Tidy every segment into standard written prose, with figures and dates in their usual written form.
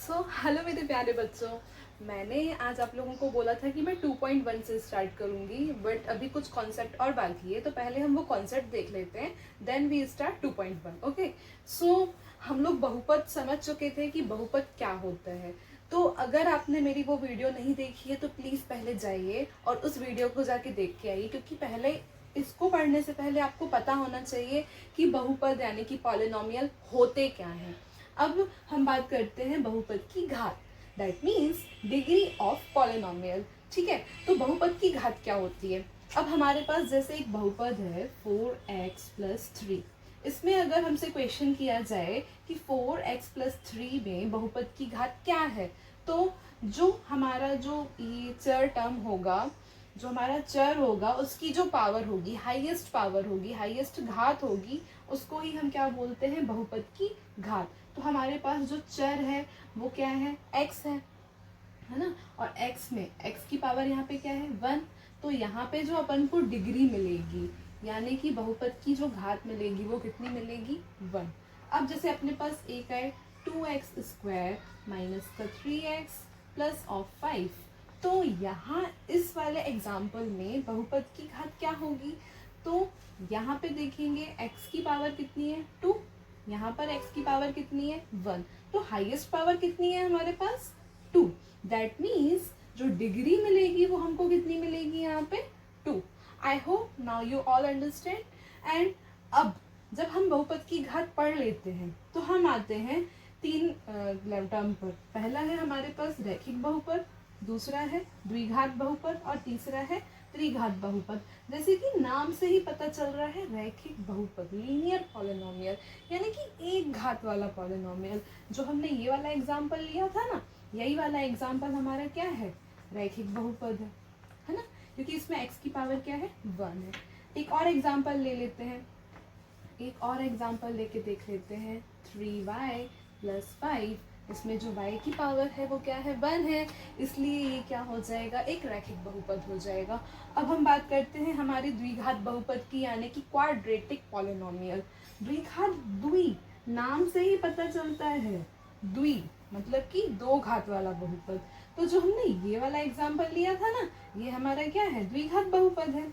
Hello मेरे प्यारे बच्चों। मैंने आज आप लोगों को बोला था कि मैं 2.1 से स्टार्ट करूंगी, बट अभी कुछ कॉन्सेप्ट और बाकी है, तो पहले हम वो कॉन्सेप्ट देख लेते हैं, देन वी स्टार्ट 2.1। ओके। सो हम लोग बहुपद समझ चुके थे कि बहुपद क्या होता है। तो अगर आपने मेरी वो वीडियो नहीं देखी है तो प्लीज़ पहले जाइए और उस वीडियो को जाके देख के आइए, क्योंकि पहले इसको पढ़ने से पहले आपको पता होना चाहिए कि बहुपद यानी कि पॉलिनोमियल होते क्या हैं। अब हम बात करते हैं बहुपद की घात, that means degree of polynomial. ठीक है, तो बहुपद की घात क्या होती है। अब हमारे पास जैसे एक बहुपद है 4x+3। इसमें अगर हमसे क्वेश्चन किया जाए कि 4x+3 में बहुपद की घात क्या है, तो जो हमारा जो ये चर टर्म होगा, जो हमारा चर होगा, उसकी जो पावर होगी, हाईएस्ट पावर होगी, हाईएस्ट घात होगी, उसको ही हम क्या बोलते हैं, बहुपद की घात। तो हमारे पास जो चर है वो क्या है, x है ना। और x में x की पावर यहाँ पे क्या है, 1। तो यहाँ पे जो अपन को डिग्री मिलेगी, यानी कि बहुपद की जो घात मिलेगी वो कितनी मिलेगी, 1। अब जैसे अपने पास एक है 2x² माइनस का 3x प्लस ऑफ 5। तो यहाँ इस वाले एग्जाम्पल में बहुपद की घात क्या होगी, तो यहाँ पे देखेंगे x की पावर कितनी है, 2। यहाँ पर x की पावर कितनी है, 1। तो हाईएस्ट पावर कितनी है हमारे पास, 2। दैट मीन्स जो डिग्री मिलेगी वो हमको कितनी मिलेगी यहाँ पे, 2। I hope now you all understand. And अब जब हम बहुपद की घात पढ़ लेते हैं तो हम आते हैं तीन टर्म पर। पहला है हमारे पास रैखिक बहुपद, दूसरा है द्विघात बहुपद और तीसरा है त्रिघात बहुपद। जैसे कि नाम से ही पता चल रहा है, रैखिक बहुपद, लीनियर पॉलिनोमियल, यानी कि एक घात वाला पॉलिनोमियल। जो हमने ये वाला एग्जांपल लिया था ना, यही वाला एग्जांपल हमारा क्या है, रैखिक बहुपद है ना, क्योंकि इसमें x की पावर क्या है, 1 है। एक और एग्जांपल ले लेते हैं, एक और एग्जांपल लेके देख लेते हैं, 3y+5। इसमें जो y की पावर है वो क्या है, 1 है, इसलिए ये क्या हो जाएगा, एक रैखिक बहुपद हो जाएगा। अब हम बात करते हैं हमारी द्विघात बहुपद की, यानी कि क्वाड्रेटिक पॉलिनोमियल। द्विघात, द्वि नाम से ही पता चलता है, द्वि मतलब कि दो घात वाला बहुपद। तो जो हमने ये वाला एग्जाम्पल लिया था ना, ये हमारा क्या है, द्विघात बहुपद है।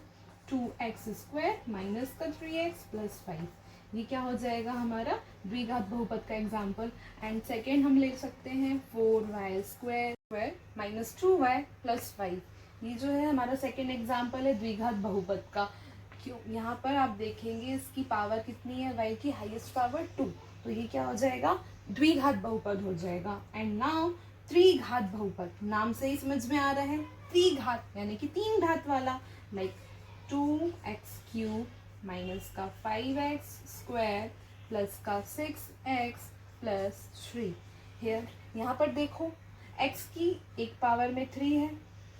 2x² माइनस का 3x प्लस 5, ये क्या हो जाएगा हमारा द्विघात बहुपद का एग्जाम्पल। एंड सेकेंड हम ले सकते हैं 4y² माइनस 2y प्लस 5, ये जो है हमारा सेकेंड एग्जाम्पल है द्विघात बहुपद का। क्यों, यहाँ पर आप देखेंगे इसकी पावर कितनी है, y की हाईएस्ट पावर 2, तो ये क्या हो जाएगा, द्विघात बहुपद हो जाएगा। एंड नाउ त्रिघात बहुपद, नाम से ही समझ में आ रहा है, त्रिघात यानी कि तीन घात वाला, लाइक 2x³ माइनस का 5x² प्लस का 6x प्लस 3। हेयर यहाँ पर देखो, x की एक पावर में 3 है,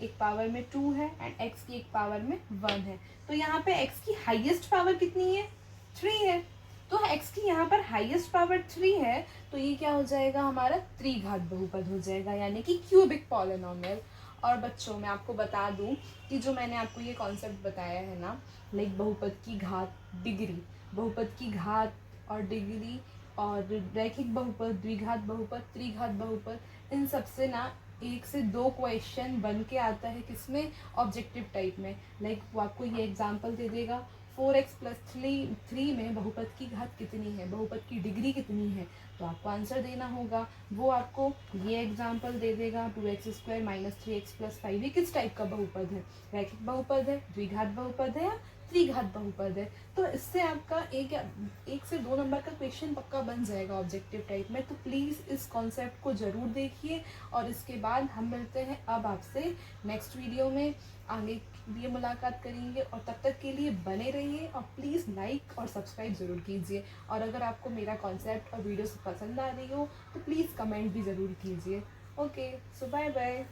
एक पावर में 2 है, एंड x की एक पावर में 1 है। तो यहाँ पे x की हाईएस्ट पावर कितनी है, 3 है। तो x की यहाँ पर हाईएस्ट पावर 3 है, तो ये क्या हो जाएगा, हमारा त्रिघात बहुपद हो जाएगा, यानी कि क्यूबिक पॉलिनोमियल। और बच्चों मैं आपको बता दूं कि जो मैंने आपको ये कॉन्सेप्ट बताया है ना, लाइक बहुपद की घात, डिग्री, बहुपद की घात और डिग्री, और रैखिक बहुपद, द्विघात बहुपद, त्रिघात बहुपद, इन सब से ना 1 से 2 क्वेश्चन बन के आता है, किसमें, ऑब्जेक्टिव टाइप में। लाइक वो आपको ये एग्जांपल दे देगा, 4x+3 में बहुपद की घात कितनी है, बहुपद की डिग्री कितनी है, तो आपको आंसर देना होगा। वो आपको ये एग्जांपल दे देगा 2x² माइनस 3x प्लस 5, ये किस टाइप का बहुपद है, रैखिक बहुपद है, द्विघात बहुपद है या त्रिघात बहुपद है। तो इससे आपका एक से 2 नंबर का क्वेश्चन पक्का बन जाएगा ऑब्जेक्टिव टाइप में। तो प्लीज़ इस कॉन्सेप्ट को ज़रूर देखिए, और इसके बाद हम मिलते हैं अब आपसे नेक्स्ट वीडियो में, आगे लिए मुलाकात करेंगे। और तब तक के लिए बने रहिए, और प्लीज़ लाइक और सब्सक्राइब ज़रूर कीजिए। और अगर आपको मेरा कॉन्सेप्ट और वीडियो पसंद आ रही हो तो प्लीज़ कमेंट भी ज़रूर कीजिए। ओके, सो बाय बाय।